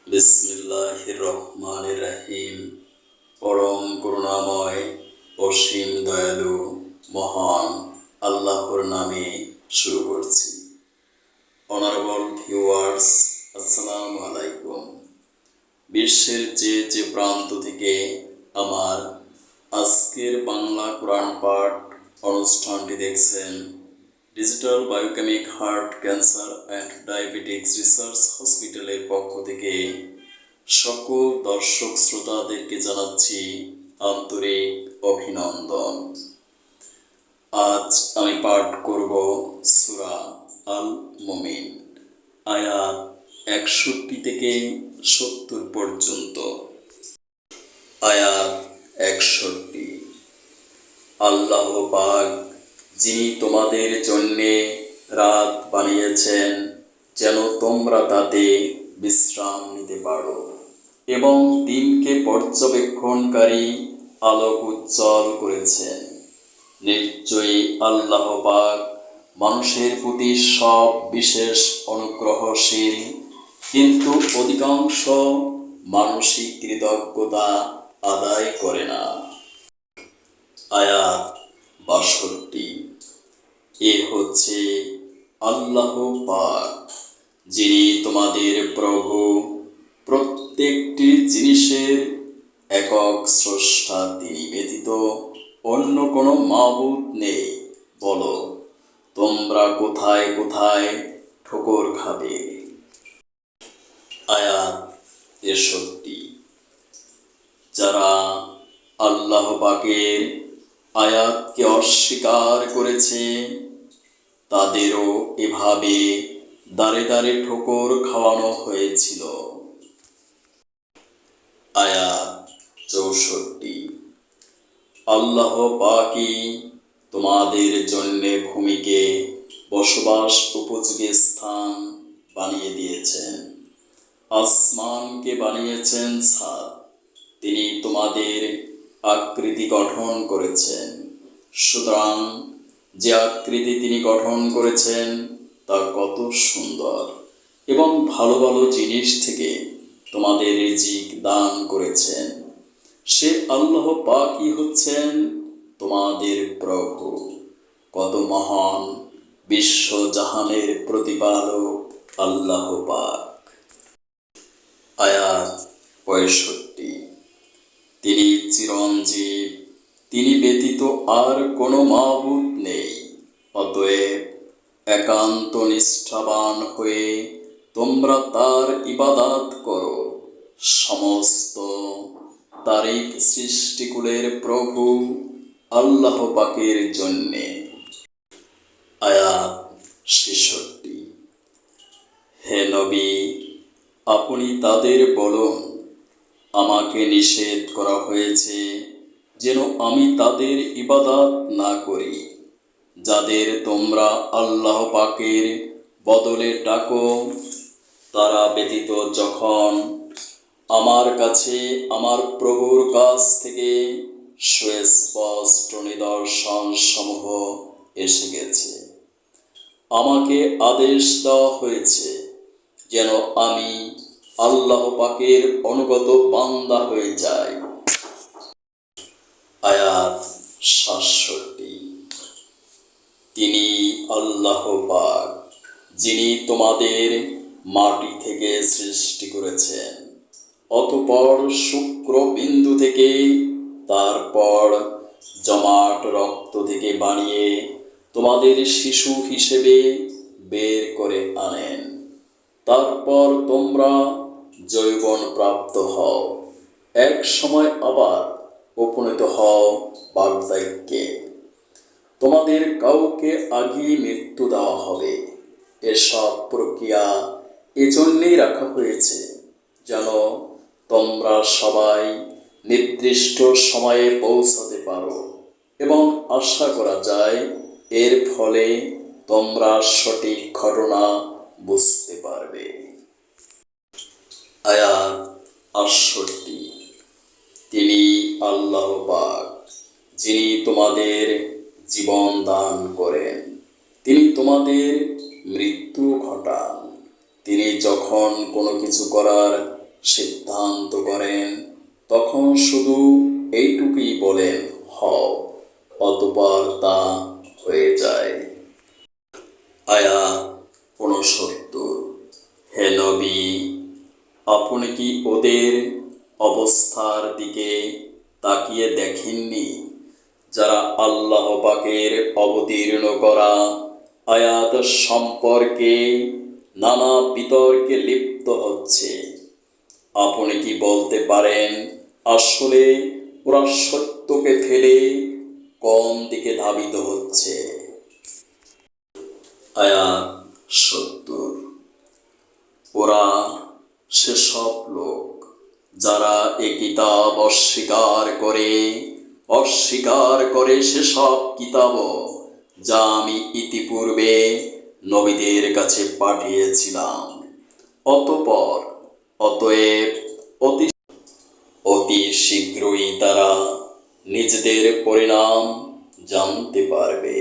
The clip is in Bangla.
বিসমিল্লাহির রহমানির রহিম। পরম করুণাময় অসীম দয়ালু মহান আল্লাহর নামে শুরু করছি। অনারেবল ভিউয়ার্স, আসসালামু আলাইকুম। বিশ্বের যে প্রান্ত থেকে আমার আজকের বাংলা কোরআন পাঠ অনুষ্ঠানটি দেখছেন, digital biochemic heart cancer and diabetics research হসপিটালের পক্ষ থেকে সকল দর্শক শ্রোতাদেরকে জানাচ্ছি আন্তরিক অভিনন্দন। আজ আমি পাঠ করব সূরা আল মুমিন, আয়াত 61 থেকে 70 পর্যন্ত। আয়াত 61। আল্লাহ পাক যিনি তোমাদের জন্যে রাত বানিয়েছেন যেন তোমরা তাতে বিশ্রাম নিতে পারো, এবং দিনকে পর্যবেক্ষণকারী আলোক উজ্জ্বল করেছেন। নিশ্চয়ই আল্লাহ পাক মানুষের প্রতি সব বিশেষ অনুগ্রহশীল, কিন্তু অধিকাংশ মানসিক কৃতজ্ঞতা আদায় করে না। আয়াত 62। এ হচ্ছে আল্লাহ পাক, যিনি তোমাদের প্রভু, প্রত্যেকটি জিনিসের একক স্রষ্টা। তিনি ব্যতীত অন্য কোনো মাবুদ নেই। বলো, তোমরা কোথায় কোথায় ঠোকর খাবে? আয়াত 63। যারা আল্লাহ পাকের আয়াতকে অস্বীকার করেছে তাদেরও এভাবে দাঁড়ে দাঁড়ে ঠোকর খাওয়ানো হয়েছিল। আয়াত 64। আল্লাহ পাকই তোমাদের জন্য ভূমিকে বসবাস উপযোগী স্থান বানিয়ে দিয়েছেন, আসমানকে বানিয়েছেন ছাদ। তিনি তোমাদের আকৃতি গঠন করেছেন। সুতরাং যে আকৃতি তিনি গঠন করেছেন তা কত সুন্দর, এবং ভালো ভালো জিনিস থেকে তোমাদের রিজিক দান করেছেন। সে আল্লাহ পাকই হচ্ছেন তোমাদের প্রভু। কত মহান বিশ্বজাহানের প্রতিপালক আল্লাহ পাক। আয়াত 65। তিনি চিরঞ্জীব, তিনি ব্যতীত আর কোনো মাবুদ নেই। অতএব একান্ত নিষ্ঠাবান হয়ে তোমরা তার ইবাদত করো। সমস্ত তারিফ সৃষ্টিকুলের প্রভু আল্লাহ পাকের জন্যে। আয়াত 66। হে নবী, আপনি তাদের বলুন, আমাকে নিষেধ করা হয়েছে যেন আমি তাদের ইবাদত না করি, যাদের তোমরা আল্লাহ পাকের বদলে ডাকো। তারা ব্যতীত যখন আমার কাছে আমার প্রভুর কাছ থেকে সুস্পষ্ট নিদর্শন সমূহ এসে গেছে, আমাকে আদেশ দেওয়া হয়েছে যেন আমি আল্লাহ পাকের অনুগত বান্দা হয়ে যাই। আয়াত 67। তিনি আল্লাহ পাক, যিনি তোমাদের মাটি থেকে সৃষ্টি করেছেন, অতঃপর শুক্রবিন্দু থেকে, তারপর জমাট রক্ত থেকে বানিয়ে তোমাদের শিশু হিসেবে বের করে আনেন। তারপর তোমরা যৌবন প্রাপ্ত হও, এক সময় আবার উপনীত হও বার্ধক্যে। তোমাদের কাউকে আগেই মৃত্যু দেওয়া হবে। এসব প্রক্রিয়া এজন্যই রাখা হয়েছে যেন তোমরা সবাই নির্দিষ্ট সময়ে পৌঁছাতে পারো, এবং আশা করা যায় এর ফলে তোমরা সঠিক ঘটনা বুঝতে পারবে। আয়াত 68। তিনি আল্লাহ পাক, যিনি তোমাদের জীবন দান করেন, তিনি তোমাদের মৃত্যু ঘটান। তিনি যখন কোনো কিছু করার সিদ্ধান্ত করেন তখন শুধু এইটুকুই বলেন হও, অতঃপর তা হয়ে যায়। আয়াত ৬৯। হে নবী, আপনি কি ওদের অবস্থার দিকে তাকিয়ে দেখেননি যারা আল্লাহ পাকের অবতীর্ণ করা আয়াত সম্পর্কে নানা বিতর্কে লিপ্ত হচ্ছে? আপনি কি বলতে পারেন আসলে ওরা সত্যকে ফেলে কোন দিকে ধাবিত হচ্ছে? আয়াত ৭০। ওরা সেসব লোক যারা এ কিতাব অস্বীকার করে সেসব কিতাবও যা আমি ইতিপূর্বে নবীদের কাছে পাঠিয়েছিলাম। অতএব অতি শীঘ্রই তারা নিজেদের পরিণাম জানতে পারবে।